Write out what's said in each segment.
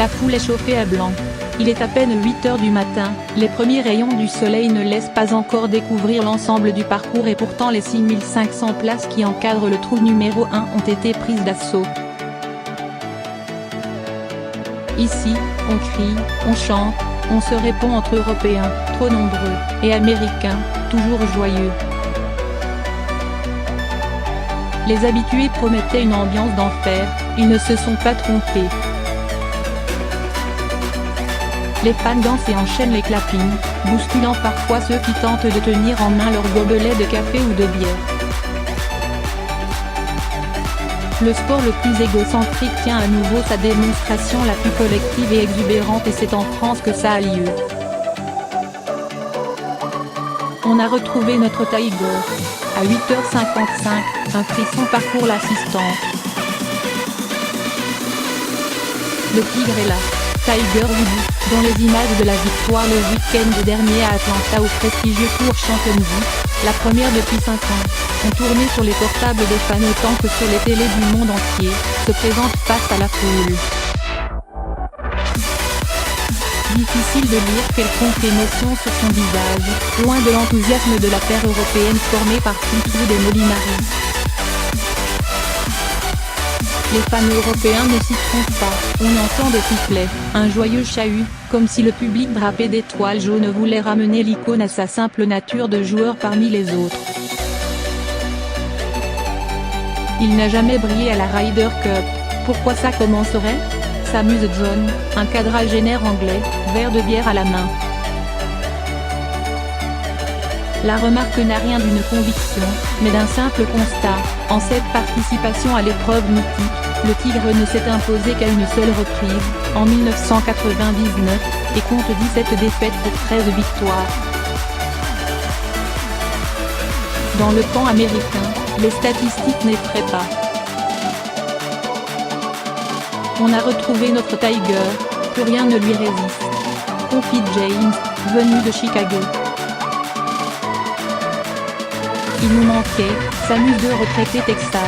La foule est chauffée à blanc. Il est à peine 8 heures du matin, les premiers rayons du soleil ne laissent pas encore découvrir l'ensemble du parcours et pourtant les 6500 places qui encadrent le trou numéro 1 ont été prises d'assaut. Ici, on crie, on chante, on se répond entre Européens, trop nombreux, et Américains, toujours joyeux. Les habitués promettaient une ambiance d'enfer, ils ne se sont pas trompés. Les fans dansent et enchaînent les clappings, bousculant parfois ceux qui tentent de tenir en main leur gobelet de café ou de bière. Le sport le plus égocentrique tient à nouveau sa démonstration la plus collective et exubérante et c'est en France que ça a lieu. On a retrouvé notre Tiger. À 8h55, un frisson parcourt l'assistante. Le tigre est là. Tiger Woods, dont les images de la victoire le week-end dernier à Atlanta au prestigieux Tour Championship, la première depuis 5 ans, ont tourné sur les portables des fans autant que sur les télés du monde entier, se présente face à la foule. Difficile de lire quelconque émotion sur son visage, loin de l'enthousiasme de la paire européenne formée par Fleetwood et Molinari. Les fans européens ne s'y trompent pas, on entend des sifflets, un joyeux chahut, comme si le public drapé d'étoiles jaunes voulait ramener l'icône à sa simple nature de joueur parmi les autres. Il n'a jamais brillé à la Ryder Cup, pourquoi ça commencerait ? S'amuse John, un quadragénaire anglais, verre de bière à la main. La remarque n'a rien d'une conviction, mais d'un simple constat. En cette participation à l'épreuve mythique, le Tigre ne s'est imposé qu'à une seule reprise, en 1999, et compte 17 défaites pour 13 victoires. Dans le camp américain, les statistiques n'effraient pas. On a retrouvé notre Tiger, plus rien ne lui résiste. Confie James, venu de Chicago. Il nous manquait, s'amuse de retraité texan.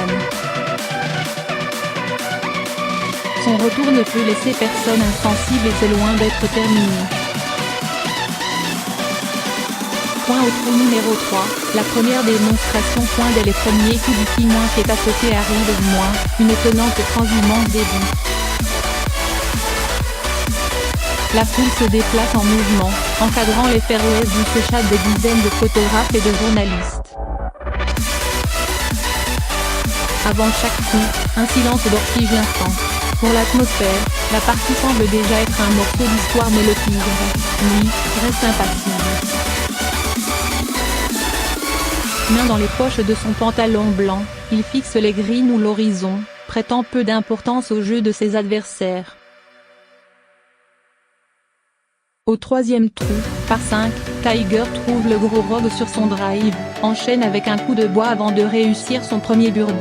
Son retour ne peut laisser personne insensible et c'est loin d'être terminé. Point au trou numéro 3, la première démonstration point dès les premiers coups du piment qui est à côté arrive moins, une étonnante transhumance des buts. La foule se déplace en mouvement, encadrant les fairways d'où s'échappent des dizaines de photographes et de journalistes. Avant chaque coup, un silence d'ortige l'instant. Pour l'atmosphère, la partie semble déjà être un morceau d'histoire mais le Tigre, lui, reste impassible. Main dans les poches de son pantalon blanc, il fixe les greens ou l'horizon, prêtant peu d'importance au jeu de ses adversaires. Au troisième trou, par 5, Tiger trouve le gros rogue sur son drive, enchaîne avec un coup de bois avant de réussir son premier birdie.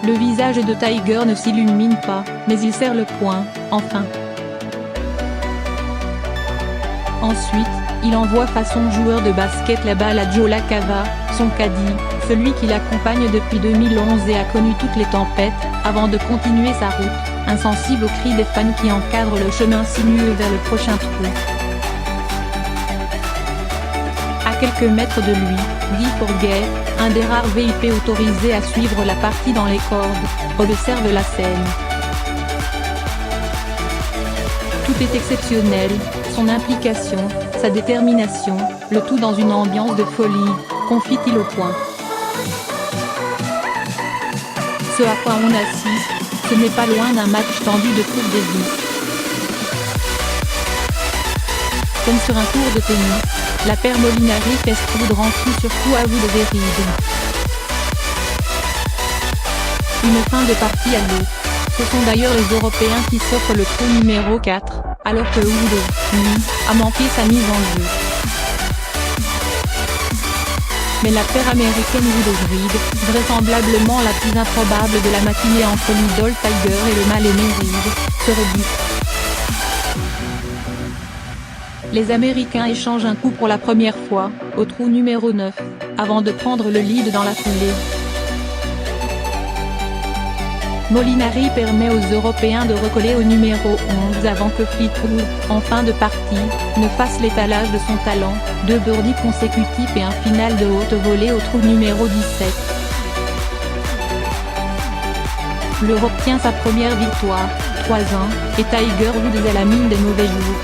Le visage de Tiger ne s'illumine pas, mais il serre le poing, enfin. Ensuite, il envoie façon joueur de basket la balle à Joe Lacava, son caddie, celui qui l'accompagne depuis 2011 et a connu toutes les tempêtes, avant de continuer sa route, insensible aux cris des fans qui encadrent le chemin sinueux vers le prochain trou. À quelques mètres de lui, Guy Forget, un des rares VIP autorisés à suivre la partie dans les cordes, observe la scène. Tout est exceptionnel, son implication, sa détermination, le tout dans une ambiance de folie, confie-t-il au point. Ce à quoi on assiste, ce n'est pas loin d'un match tendu de Coupe Davis. Comme sur un tour de tennis, la paire Molinari fait foudre en tout surtout à vous de Véride. Une fin de partie à l'eau. Ce sont d'ailleurs les Européens qui s'offrent le trou numéro 4, alors que Wood, lui, a manqué sa mise en jeu. Mais la paire américaine Wood-Reed, vraisemblablement la plus improbable de la matinée entre l'idole Tiger et le mal-aimé Reed, se rebute. Les Américains échangent un coup pour la première fois, au trou numéro 9, avant de prendre le lead dans la foulée. Molinari permet aux Européens de recoller au numéro 11 avant que Fleetwood, en fin de partie, ne fasse l'étalage de son talent, 2 birdies consécutifs et un final de haute volée au trou numéro 17. L'Europe tient sa première victoire, 3-1, et Tiger Woods est à la mine des mauvais jours.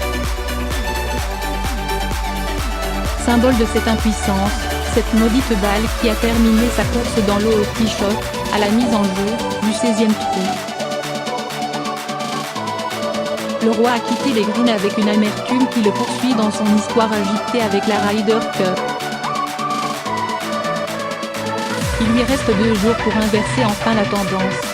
Symbole de cette impuissance, cette maudite balle qui a terminé sa course dans l'eau au tee shot, à la mise en jeu, du 16e trou. Le roi a quitté les greens avec une amertume qui le poursuit dans son histoire agitée avec la Ryder Cup. Il lui reste 2 jours pour inverser enfin la tendance.